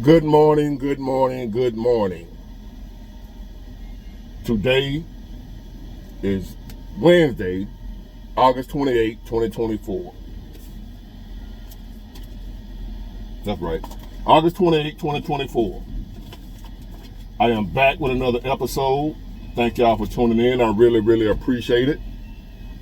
Good morning, good morning, good morning. Today is Wednesday, August 28, 2024. That's right. August 28, 2024. I am back with another episode. Thank y'all for tuning in. I really appreciate it.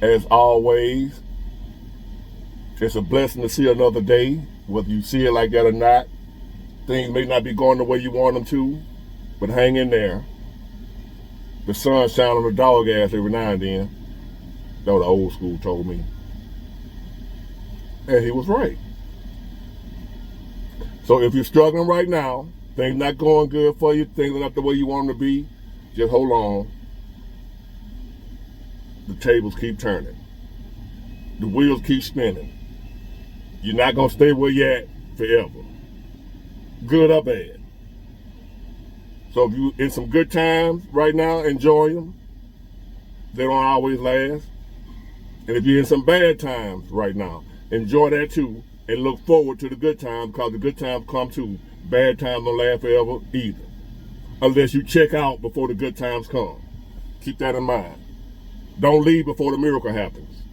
As always, it's a blessing to see another day, whether you see it like that or not. Things may not be going the way you want them to, but hang in there. The sun shines on the dog ass every now and then. That's what the old school told me. And he was right. So if you're struggling right now, things not going good for you, things are not the way you want them to be, just hold on. The tables keep turning. The wheels keep spinning. You're not going to stay where you're at forever. Good or bad. So if you in some good times right now, enjoy them. They don't always last. And if you're in some bad times right now, enjoy that too. And look forward to the good times, because the good times come too. Bad times don't last forever either. Unless you check out before the good times come. Keep that in mind. Don't leave before the miracle happens.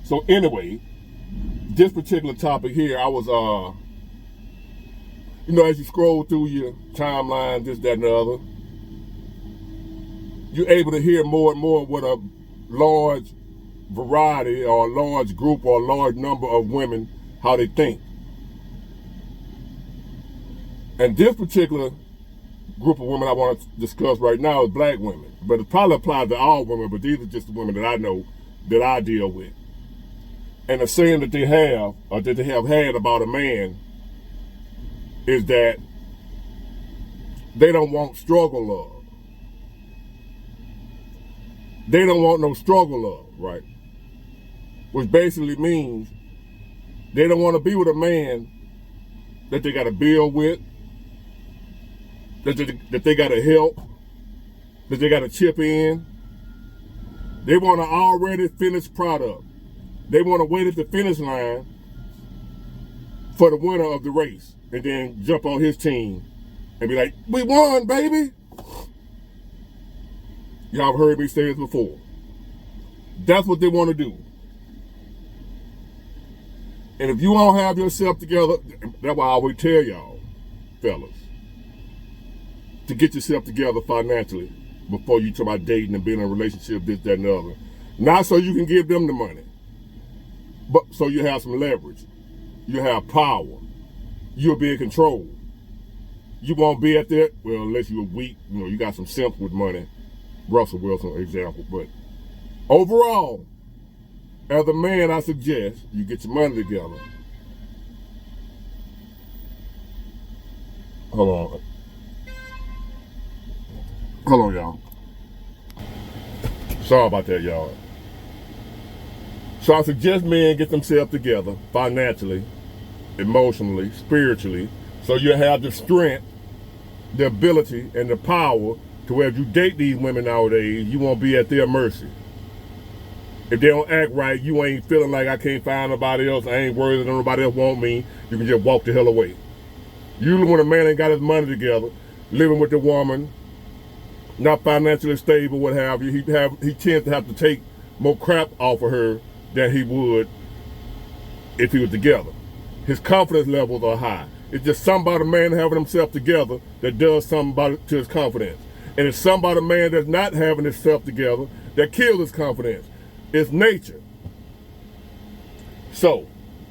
So anyway, this particular topic here, I was as you scroll through your timeline, this, that, and the other, you're able to hear more and more what a large variety or a large group or a large number of women, how they think. And this particular group of women I want to discuss right now is black women. But it probably applies to all women, but these are just the women that I know, that I deal with. And the saying that they have, or that they have had about a man, is that they don't want struggle love. They don't want no struggle love, right? Which basically means they don't want to be with a man that they got to build with, that they got to help, that they got to chip in. They want an already finished product. They want to wait at the finish line for the winner of the race and then jump on his team and be like, we won, baby. Y'all have heard me say this before. That's what they want to do. And if you don't have yourself together, that's why I always tell y'all, fellas, to get yourself together financially before you talk about dating and being in a relationship, this, that, and the other. Not so you can give them the money, but so you have some leverage. You have power. You'll be in control. You won't be at that, well, unless you're weak, you got some simps with money. Russell Wilson example. But overall, as a man, I suggest you get your money together. Hold on, y'all. Sorry about that, y'all. So I suggest men get themselves together financially, emotionally, spiritually, so you have the strength, the ability, and the power to where if you date these women nowadays, you won't be at their mercy. If they don't act right, you ain't feeling like I can't find nobody else, I ain't worried that nobody else want me, you can just walk the hell away. Usually when a man ain't got his money together, living with the woman, not financially stable, what have you, he tends to have to take more crap off of her than he would if he was together. His confidence levels are high. It's just something about a man having himself together that does something to his confidence. And it's something about a man that's not having himself together that kills his confidence. It's nature. So,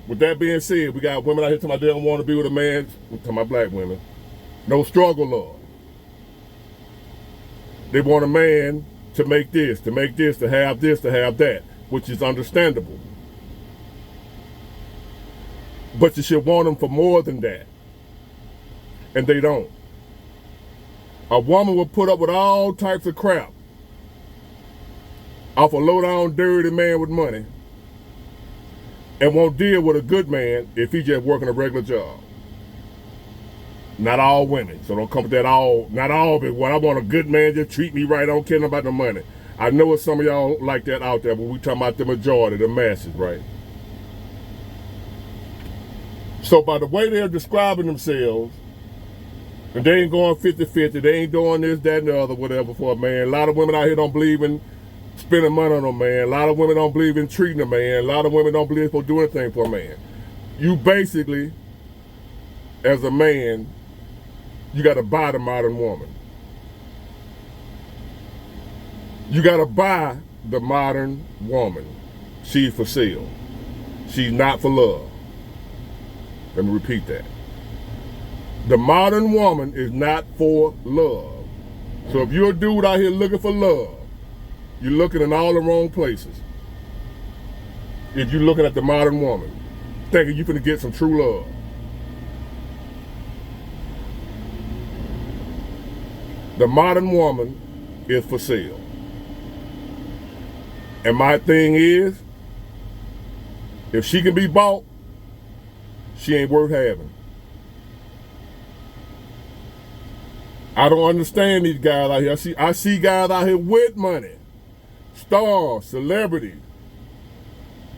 with that being said, we got women out here talking about they don't want to be with a man. I'm talking about black women. No struggle love. They want a man to make this, to have this, to have that, which is understandable. But you should want them for more than that. And they don't. A woman will put up with all types of crap off a low-down, dirty man with money and won't deal with a good man if he just working a regular job. Not all women, so don't come with that all, not all, but what I want a good man, just treat me right, I don't care about the money. I know it's some of y'all like that out there, but we talking about the majority, the masses, right? So by the way they're describing themselves, and they ain't going 50-50, they ain't doing this, that, and the other, whatever for a man. A lot of women out here don't believe in spending money on a man. A lot of women don't believe in treating a man. A lot of women don't believe for doing anything for a man. You basically, as a man, you got to buy the modern woman. You got to buy the modern woman. She's for sale. She's not for love. Let me repeat that. The modern woman is not for love. So if you're a dude out here looking for love, you're looking in all the wrong places. If you're looking at the modern woman, thinking you're going to get some true love. The modern woman is for sale. And my thing is, if she can be bought, she ain't worth having. I don't understand these guys out here. I see guys out here with money. Stars, celebrities,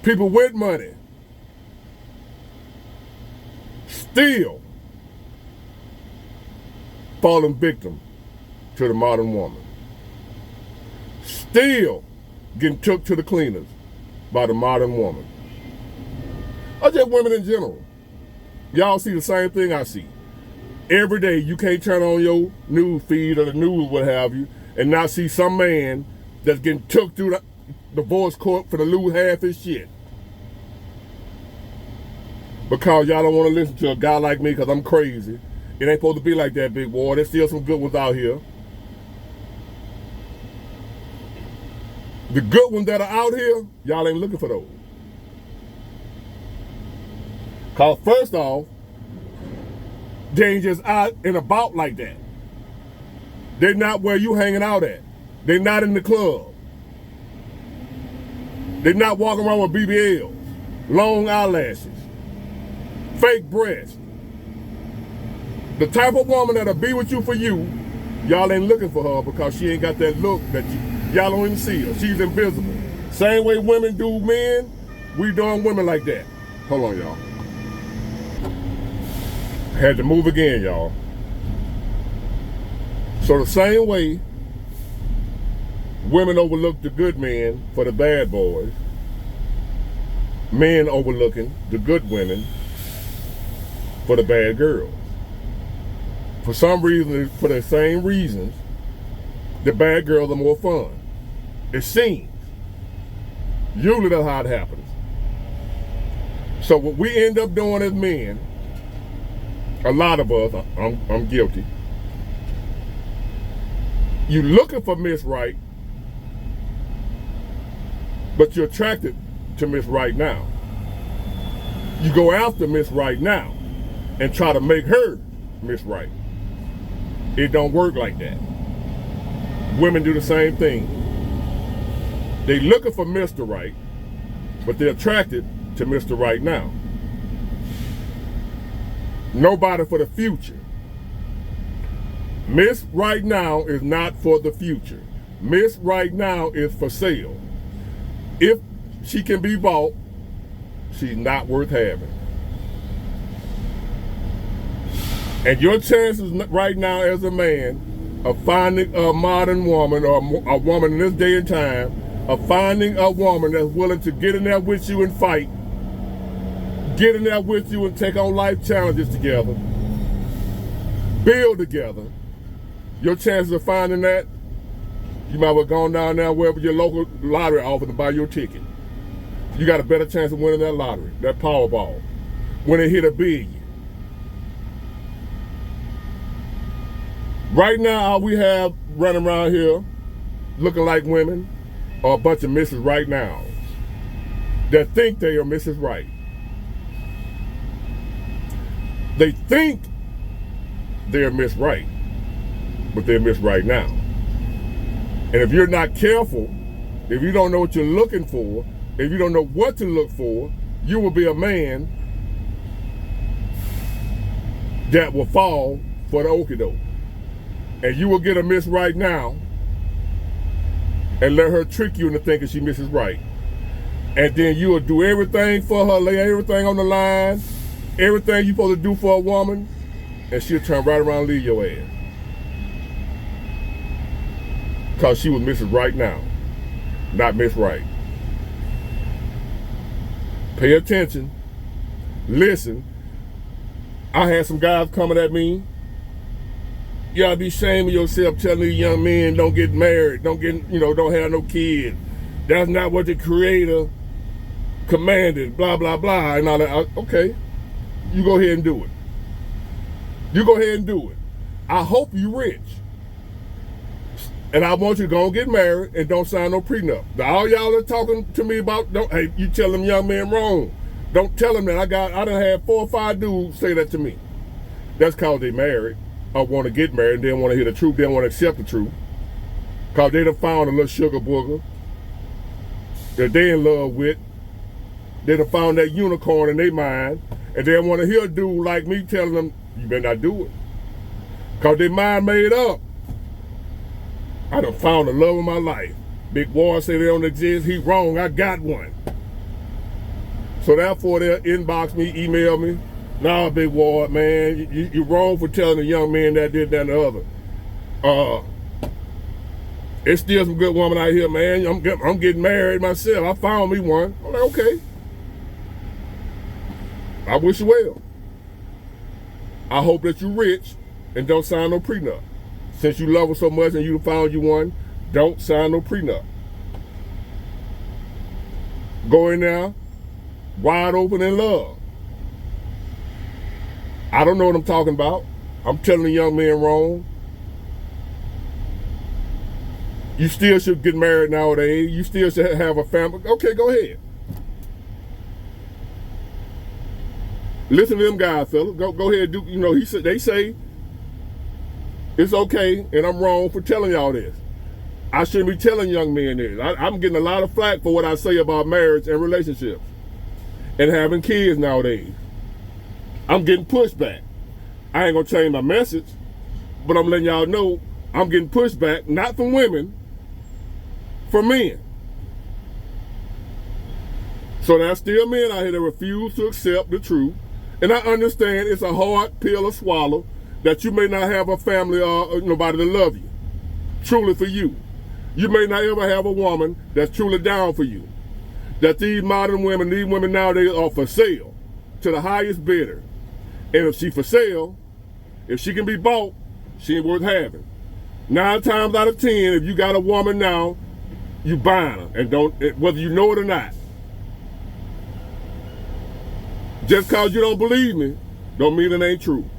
people with money. Still falling victim to the modern woman. Still getting took to the cleaners by the modern woman. Or just women in general. Y'all see the same thing I see. Every day you can't turn on your news feed or the news, what have you, and not see some man that's getting took through the divorce court for to lose half his shit. Because y'all don't want to listen to a guy like me because I'm crazy. It ain't supposed to be like that, big boy. There's still some good ones out here. The good ones that are out here, y'all ain't looking for those. Because first off, they ain't just out and about like that. They're not where you hanging out at. They're not in the club. They're not walking around with BBLs, long eyelashes, fake breasts. The type of woman that'll be with you for you, y'all ain't looking for her because she ain't got that look that y'all don't even see her. She's invisible. Same way women do men, we doing women like that. Hold on, y'all. Had to move again, y'all. So the same way women overlook the good men for the bad boys, men overlooking the good women for the bad girls. For some reason, for the same reasons, the bad girls are more fun. It seems. Usually that's how it happens. So what we end up doing as men, a lot of us, I'm guilty. You looking for Miss Right, but you're attracted to Miss Right now. You go after Miss Right now and try to make her Miss Right. It don't work like that. Women do the same thing. They looking for Mr. Right, but they're attracted to Mr. Right now. Nobody for the future. Miss Right Now is not for the future. Miss Right Now is for sale. If she can be bought, she's not worth having. And your chances right now as a man of finding a modern woman or a woman in this day and time, of finding a woman that's willing to get in there with you and fight, get in there with you and take on life challenges together, build together, your chances of finding that, you might well go on down there wherever your local lottery office and buy your ticket. You got a better chance of winning that lottery, that Powerball, when it hit $1 billion. Right now, all we have running around here looking like women are a bunch of Mrs. Right Now that think they are Mrs. Right. They think they're Miss Right, but they're Miss Right Now. And if you're not careful, if you don't know what you're looking for, if you don't know what to look for, you will be a man that will fall for the okie doke. And you will get a Miss Right Now and let her trick you into thinking she Mrs. Right. And then you will do everything for her, lay everything on the line, everything you supposed to do for a woman, and she'll turn right around and leave your ass. Because she was Mrs. Right now, not Miss Right. Pay attention. Listen. I had some guys coming at me. Y'all be shaming yourself telling these young men don't get married, don't have no kids. That's not what the Creator commanded, blah, blah, blah. And all that. Okay, you go ahead and do it. You go ahead and do it. I hope you rich. And I want you to go and get married and don't sign no prenup. All y'all are talking to me about, hey, you tell them young men wrong. Don't tell them that. I done had 4 or 5 dudes say that to me. That's cause they married or want to get married. They don't want to hear the truth. They don't want to accept the truth. Cause they done found a little sugar booger that they in love with. They done found that unicorn in their mind. And they don't want to hear a dude like me telling them, you better not do it. Cause their mind made up. I done found the love of my life. Big Ward say they don't exist. He wrong. I got one. So therefore, they'll inbox me, email me. Nah, Big Ward, man, you wrong for telling a young man that, did that, and the other. It's still some good woman out here, man. I'm getting married myself. I found me one. I'm like, okay. I wish you well. I hope that you're rich and don't sign no prenup. Since you love her so much and you found you one, don't sign no prenup. Go in there, wide open in love. I don't know what I'm talking about. I'm telling the young man wrong. You still should get married nowadays. You still should have a family. Okay, go ahead. Listen to them guys, fella. Go ahead and do. They say it's okay, and I'm wrong for telling y'all this. I shouldn't be telling young men this. I'm getting a lot of flack for what I say about marriage and relationships and having kids nowadays. I'm getting pushback. I ain't gonna change my message, but I'm letting y'all know I'm getting pushback, not from women, from men. So there's still men out here that refuse to accept the truth. And I understand it's a hard pill to swallow that you may not have a family or nobody to love you, truly for you. You may not ever have a woman that's truly down for you. That these modern women, these women nowadays are for sale to the highest bidder. And if she for sale, if she can be bought, she ain't worth having. 9 times out of 10, if you got a woman now, you buying her, and whether you know it or not. Just cause you don't believe me, don't mean it ain't true.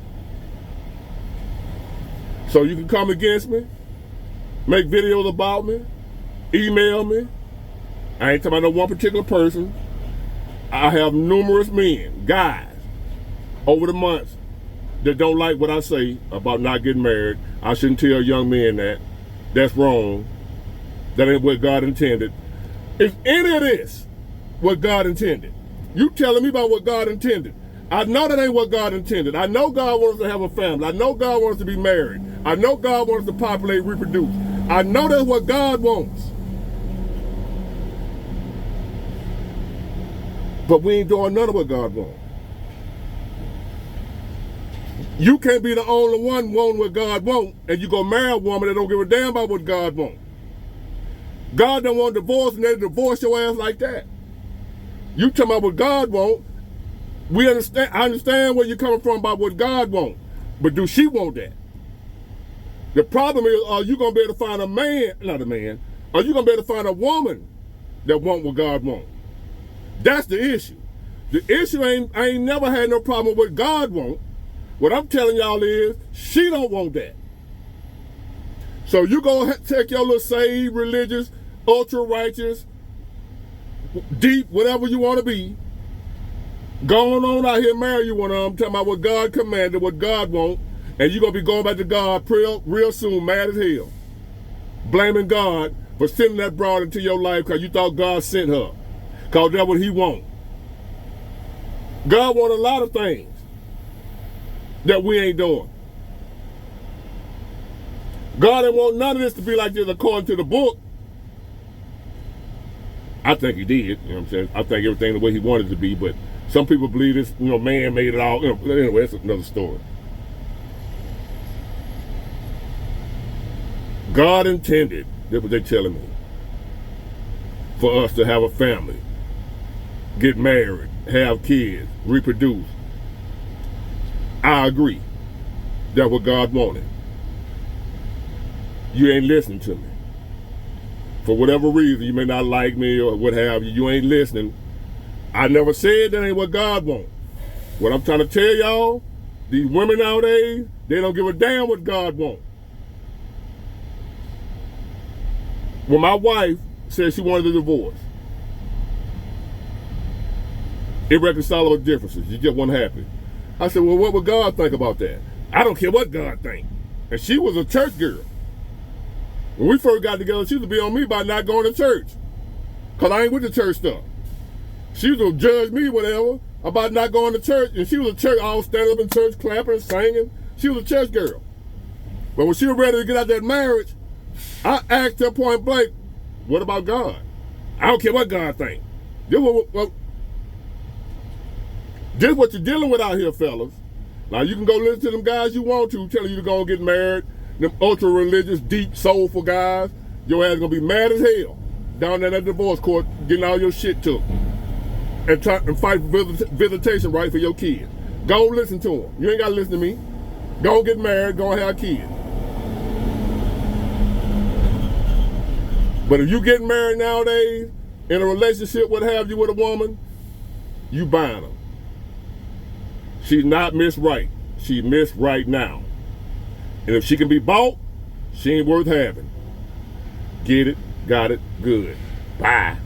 So you can come against me, make videos about me, email me. I ain't talking about no one particular person. I have numerous men, guys, over the months that don't like what I say about not getting married. I shouldn't tell young men that. That's wrong. That ain't what God intended. Is any of this what God intended? You telling me about what God intended. I know that ain't what God intended. I know God wants us to have a family. I know God wants us to be married. I know God wants us to populate, reproduce. I know that's what God wants. But we ain't doing none of what God wants. You can't be the only one wanting what God wants, and you go marry a woman that don't give a damn about what God wants. God don't want divorce, and they divorce your ass like that. You talking about what God wants. I understand where you're coming from about what God wants, but do she want that? The problem is, are you gonna be able to find a man, not a man, are you gonna be able to find a woman that want what God wants? That's the issue. The issue I ain't never had no problem with what God wants. What I'm telling y'all is, she don't want that. So you go take your little saved, religious, ultra-righteous, deep, whatever you want to be, going on out here, marry you one of them, talking about what God commanded, what God wants, and you're going to be going back to God real soon, mad as hell. Blaming God for sending that broad into your life because you thought God sent her. Because that's what he wants. God wants a lot of things that we ain't doing. God didn't want none of this to be like this according to the book. I think he did, you know what I'm saying? I think everything the way he wanted it to be, but Some people believe this, man made it all. Anyway, that's another story. God intended, that's what they're telling me, for us to have a family, get married, have kids, reproduce. I agree. That's what God wanted. You ain't listening to me. For whatever reason, you may not like me or what have you, you ain't listening. I never said that ain't what God wants. What I'm trying to tell y'all, these women nowadays, they don't give a damn what God wants. When my wife said she wanted a divorce, irreconcilable differences, you just weren't happy. I said, well, what would God think about that? I don't care what God thinks. And she was a church girl. When we first got together, she used to be on me about not going to church. Because I ain't with the church stuff. She used to judge me, whatever, about not going to church. And she was a church, all standing up in church, clapping, singing. She was a church girl. But when she was ready to get out that marriage, I asked her point blank, what about God? I don't care what God thinks. This is what you're dealing with out here, fellas. Now, you can go listen to them guys you want to, telling you to go and get married. Them ultra-religious, deep, soulful guys. Your ass gonna be mad as hell down there at the divorce court getting all your shit took. And fight for visitation right for your kids. Go listen to them. You ain't gotta listen to me. Go get married, go have kids. But if you get married nowadays, in a relationship, what have you, with a woman, you buying her. She's not Miss Right. She's Miss Right now. And if she can be bought, she ain't worth having. Get it, got it, good. Bye.